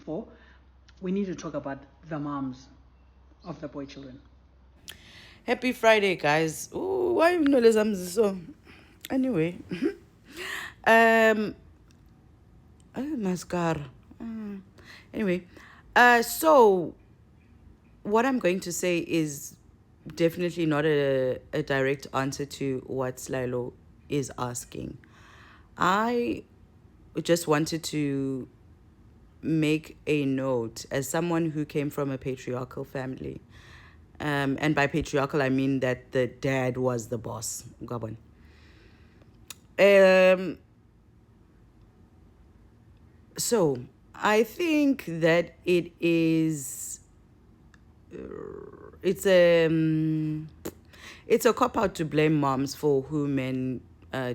for, we need to talk about the moms of the boy children. Happy Friday, guys. Ooh, why you know so? Anyway, um, mascara. Anyway, so what I'm going to say is definitely not a direct answer to what Selaelo is asking. I just wanted to make a note as someone who came from a patriarchal family. And by patriarchal, I mean that the dad was the boss. Gabon. Um, so I think that it's it's a cop out to blame moms for who men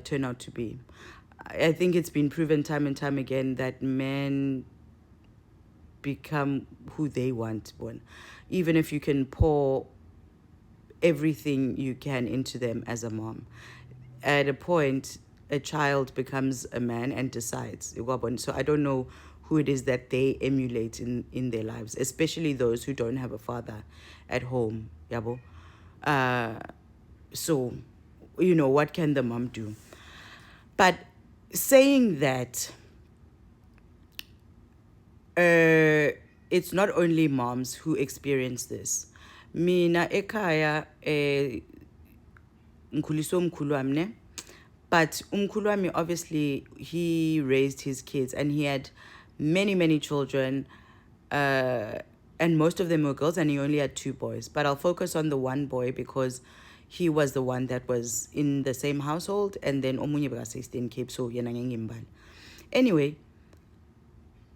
turn out to be. I think it's been proven time and time again that men become who they want, one, even if you can pour everything you can into them as a mom. At a point, a child becomes a man and decides. So I don't know who it is that they emulate in their lives, especially those who don't have a father at home. Yabo. Uh, so, what can the mom do? But saying that, it's not only moms who experience this. Mina ekaya ngikhuliswe umkhulu wami ne, but umkhulu wami, obviously he raised his kids and he had many children, and most of them were girls, and he only had 2 boys. But I'll focus on the one boy because he was the one that was in the same household, and then omunye beka 16 Cape, so yena ngimbali. Anyway,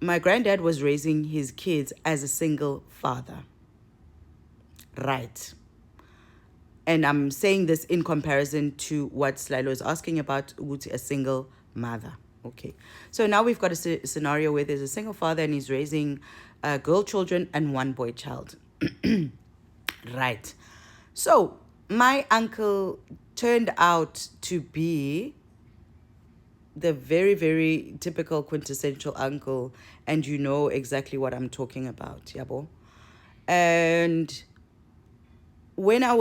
my granddad was raising his kids as a single father. Right. And I'm saying this in comparison to what Selaelo is asking about, a single mother. Okay. So now we've got a scenario where there's a single father and he's raising girl children and 1 boy child. Right. So my uncle turned out to be the very typical quintessential uncle, and you know exactly what I'm talking about, yabo. And when I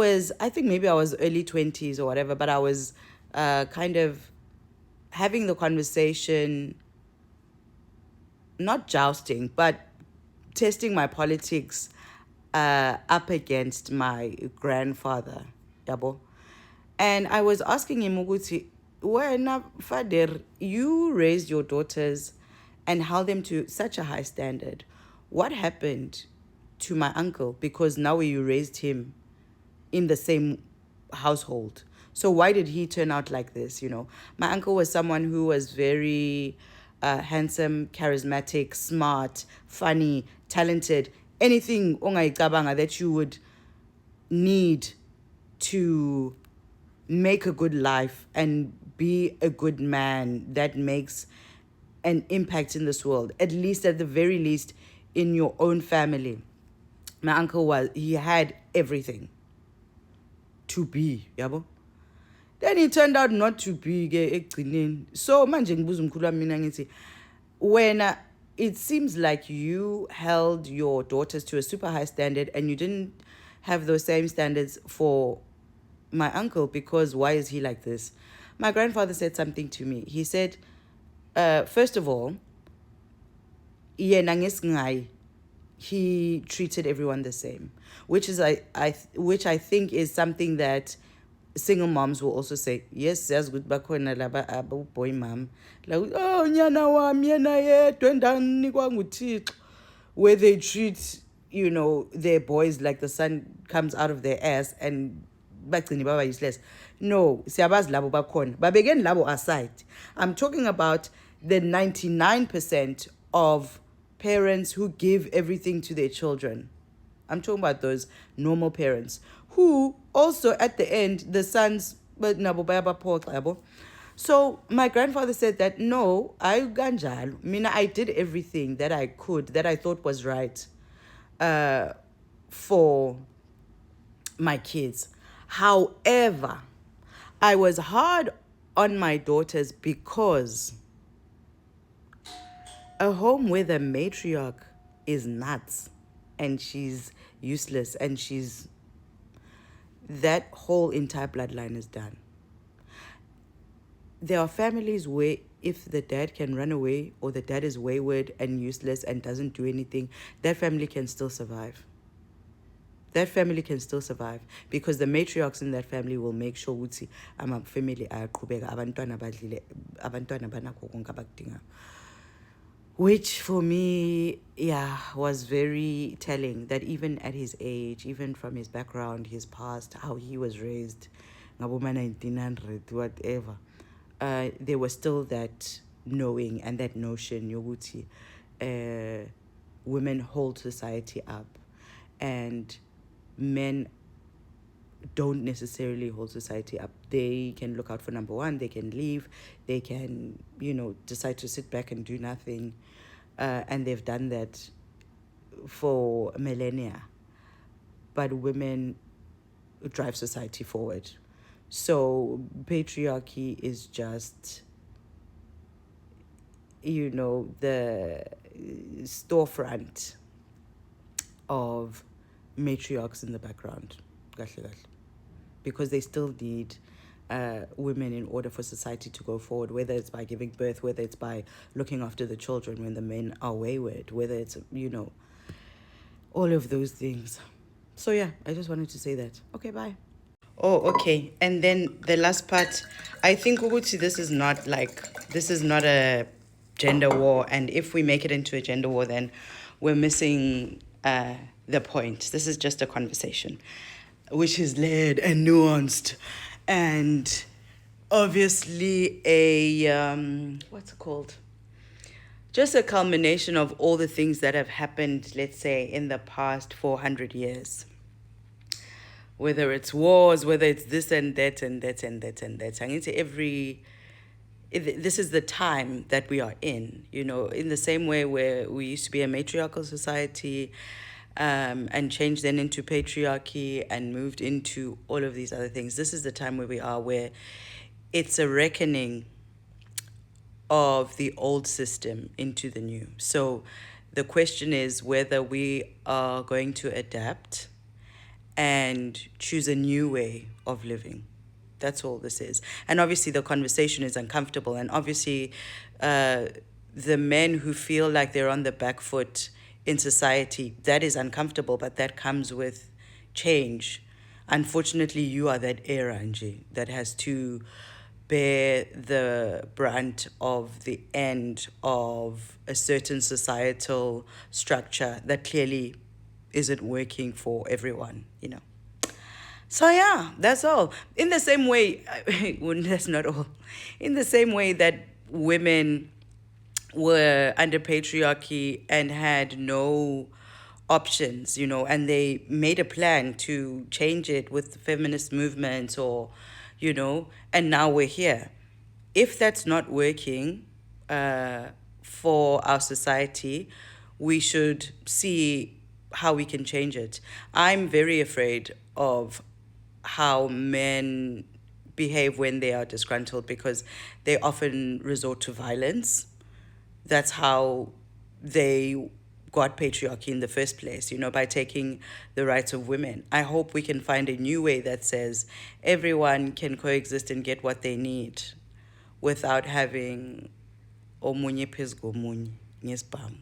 think maybe I was early 20s or whatever, but I was kind of having the conversation, not jousting, but testing my politics up against my grandfather, Dabo. And I was asking him, Uguti, when father, you raised your daughters and held them to such a high standard. What happened to my uncle? Because now you raised him in the same household. So why did he turn out like this? My uncle was someone who was very handsome, charismatic, smart, funny, talented, anything ongayicabanga that you would need to make a good life and be a good man that makes an impact in this world, at least at the very least in your own family. My uncle he had everything to be, yabo. Then it turned out not to be ekugcineni. So manje ngibuza umkhulu wami mina ngithi, when it seems like you held your daughters to a super high standard and you didn't have those same standards for my uncle, because why is he like this? My grandfather said something to me. He said, first of all, he treated everyone the same, which I think is something that single moms will also say. Yes, that's good. Bakhona laba boy mom, like, oh nyana wami yena yedwa endanikwa nguThixo, where they treat their boys like the sun comes out of their ass and bagcine baba useless. No, siyabazi labo bakhona. Babekeni labo aside. I'm talking about the 99% of parents who give everything to their children. I'm talking about those normal parents who also at the end, the sons, but so my grandfather said that, no, I did everything that I could, that I thought was right for my kids. However, I was hard on my daughters because A home where the matriarch is nuts and she's useless and she's, that whole entire bloodline is done. There are families where if the dad can run away or the dad is wayward and useless and doesn't do anything, that family can still survive. That family can still survive because the matriarchs in that family will make sure ukuthi ama-family ayaqhubeka, abantwana banakho konke abakudingayo. Which for me, yeah, was very telling that even at his age, even from his background, his past, how he was raised, ngaboma 1900, whatever, there was still that knowing and that notion, yoguti, women hold society up and men don't necessarily hold society up. They can look out for number one, they can leave, they can, decide to sit back and do nothing. And they've done that for millennia. But women drive society forward. So patriarchy is just, the storefront of matriarchs in the background. Because they still need women in order for society to go forward, whether it's by giving birth, whether it's by looking after the children when the men are wayward, whether it's, all of those things. So yeah, I just wanted to say that. Okay, bye. Oh, okay. And then the last part, I think Uguti, this is not a gender war. And if we make it into a gender war, then we're missing the point. This is just a conversation, which is layered and nuanced. And obviously what's it called? Just a culmination of all the things that have happened, let's say, in the past 400 years. Whether it's wars, whether it's this and that and that and that and that. I mean, this is the time that we are in, in the same way where we used to be a matriarchal society and changed then into patriarchy and moved into all of these other things. This is the time where we are, where it's a reckoning of the old system into the new. So the question is whether we are going to adapt and choose a new way of living. That's all this is. And obviously the conversation is uncomfortable. And obviously the men who feel like they're on the back foot in society, that is uncomfortable, but that comes with change. Unfortunately, you are that era, Angie, that has to bear the brunt of the end of a certain societal structure that clearly isn't working for everyone, So yeah, that's all. In the same way, well, that's not all. In the same way that women were under patriarchy and had no options, and they made a plan to change it with the feminist movement or, and now we're here. If that's not working for our society, we should see how we can change it. I'm very afraid of how men behave when they are disgruntled because they often resort to violence. That's how they got patriarchy in the first place, by taking the rights of women. I hope we can find a new way that says everyone can coexist and get what they need without having omunye phezu komunye ngesibhamu.